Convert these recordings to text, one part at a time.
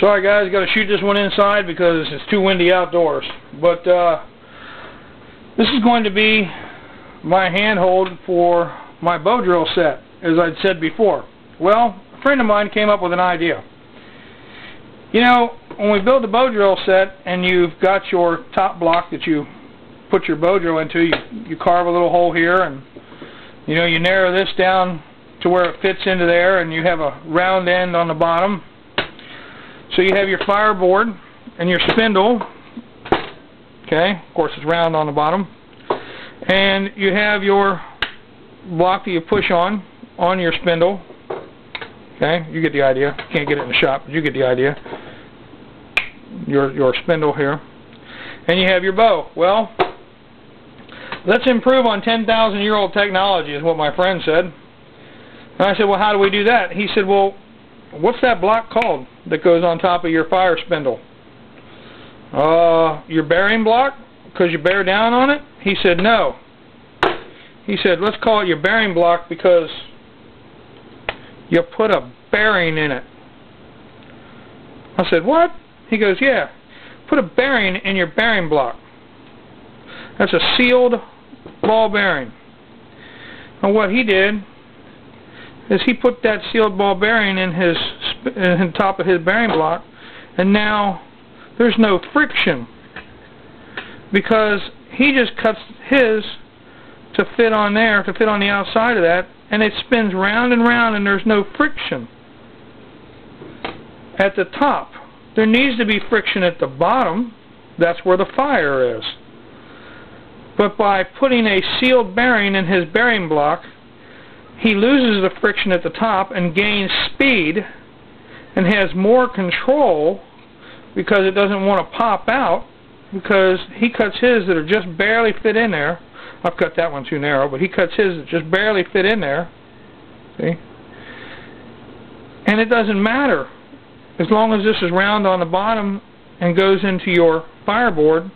Sorry guys, got to shoot this one inside because it's too windy outdoors. But this is going to be my handhold for my bow drill set, as I'd said before. Well, a friend of mine came up with an idea. You know, when we build the bow drill set and you've got your top block that you put your bow drill into, you carve a little hole here, and you know, you narrow this down to where it fits into there, and you have a round end on the bottom. So you have your fireboard and your spindle. Okay, of course it's round on the bottom. And you have your block that you push on your spindle. Okay, you get the idea. Can't get it in the shop, but you get the idea. Your spindle here. And you have your bow. Well, let's improve on 10,000-year-old technology, is what my friend said. And I said, well, how do we do that? He said, well, what's that block called that goes on top of your fire spindle? Your bearing block? Because you bear down on it? He said, no. He said, let's call it your bearing block because you put a bearing in it. I said, what? He goes, yeah. Put a bearing in your bearing block. That's a sealed ball bearing. And what he did is he put that sealed ball bearing in top of his bearing block, and now there's no friction because he just cuts his to fit on there, to fit on the outside of that, and it spins round and round, and there's no friction at the top. There needs to be friction at the bottom. That's where the fire is. But by putting a sealed bearing in his bearing block, he loses the friction at the top and gains speed and has more control because it doesn't want to pop out, because he cuts his that are just barely fit in there. I've cut that one too narrow, but he cuts his that just barely fit in there. See? And it doesn't matter. As long as this is round on the bottom and goes into your fireboard,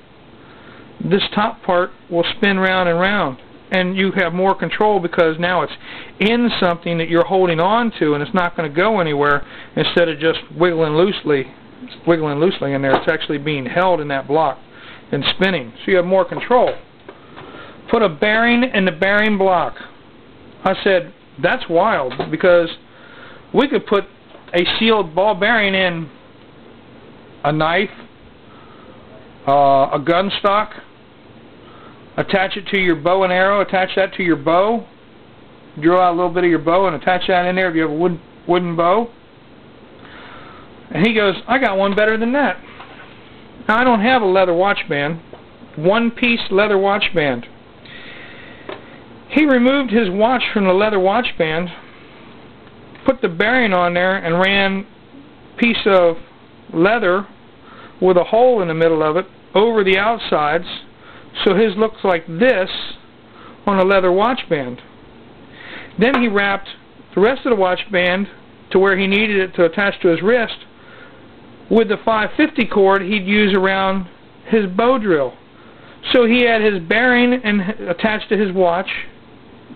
this top part will spin round and round. And you have more control because now it's in something that you're holding on to, and it's not going to go anywhere instead of just wiggling loosely in there. It's actually being held in that block and spinning. So you have more control. Put a bearing in the bearing block. I said, that's wild, because we could put a sealed ball bearing in a knife, a gun stock, attach it to your bow and arrow, attach that to your bow, drill out a little bit of your bow and attach that in there if you have a wooden bow. And he goes, I got one better than that. Now, I don't have a leather watch band, one-piece leather watch band. He removed his watch from the leather watch band, put the bearing on there, and ran a piece of leather with a hole in the middle of it over the outsides, so his looks like this on a leather watch band. Then he wrapped the rest of the watch band to where he needed it to attach to his wrist with the 550 cord he'd use around his bow drill. So he had his bearing attached to his watch,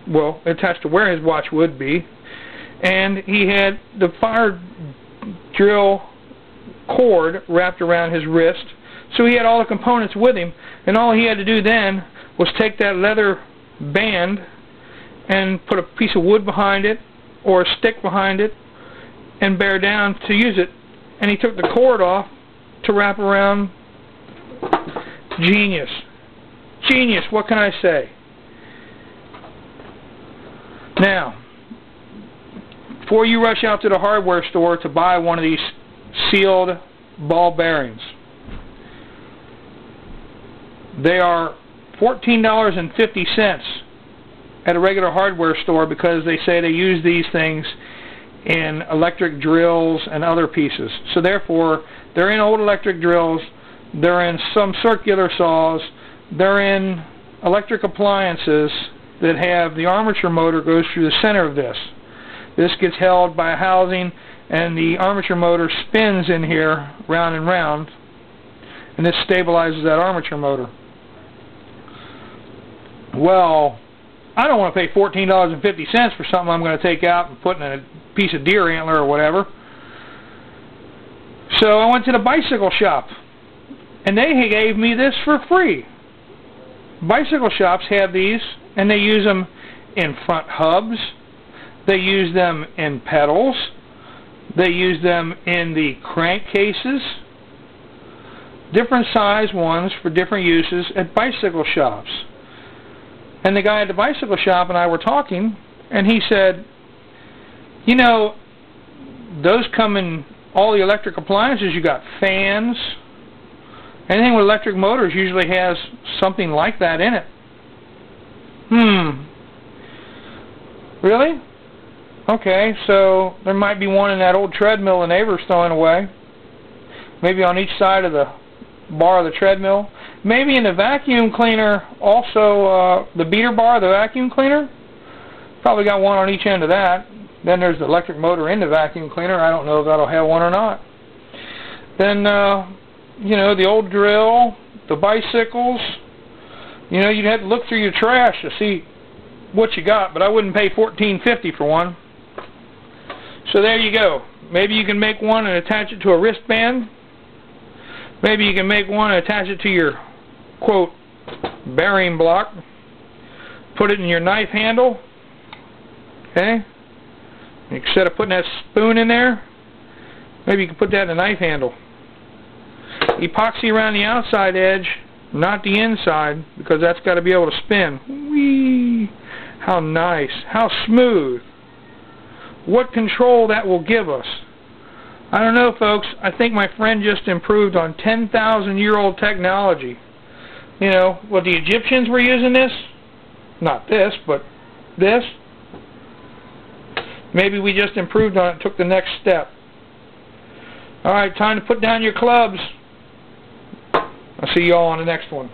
well, attached to where his watch would be, and he had the fire drill cord wrapped around his wrist. So he had all the components with him, and all he had to do then was take that leather band and put a piece of wood behind it or a stick behind it and bear down to use it. And he took the cord off to wrap around. Genius. Genius, what can I say? Now, before you rush out to the hardware store to buy one of these sealed ball bearings, they are $14.50 at a regular hardware store because they say they use these things in electric drills and other pieces. So therefore, they're in old electric drills, they're in some circular saws, they're in electric appliances that have the armature motor goes through the center of this. This gets held by a housing, and the armature motor spins in here round and round, and this stabilizes that armature motor. Well, I don't want to pay $14.50 for something I'm going to take out and put in a piece of deer antler or whatever. So I went to the bicycle shop, and they gave me this for free. Bicycle shops have these, and they use them in front hubs. They use them in pedals. They use them in the crankcases. Different size ones for different uses at bicycle shops. And the guy at the bicycle shop and I were talking, and he said, you know, those come in all the electric appliances. You got fans. Anything with electric motors usually has something like that in it. Really? Okay, so there might be one in that old treadmill the neighbor's throwing away. Maybe on each side of the bar of the treadmill. Maybe in the vacuum cleaner also, the beater bar, the vacuum cleaner. Probably got one on each end of that. Then there's the electric motor in the vacuum cleaner. I don't know if that'll have one or not. Then, you know, the old drill, the bicycles. You know, you'd have to look through your trash to see what you got, but I wouldn't pay $14.50 for one. So there you go. Maybe you can make one and attach it to a wristband. Maybe you can make one and attach it to your, quote, bearing block. Put it in your knife handle. Okay? Instead of putting that spoon in there, maybe you can put that in the knife handle. Epoxy around the outside edge, not the inside, because that's got to be able to spin. Whee! How nice. How smooth. What control that will give us. I don't know, folks. I think my friend just improved on 10,000-year-old technology. You know, well, the Egyptians were using this. Not this, but this. Maybe we just improved on it, took the next step. All right, time to put down your clubs. I'll see you all on the next one.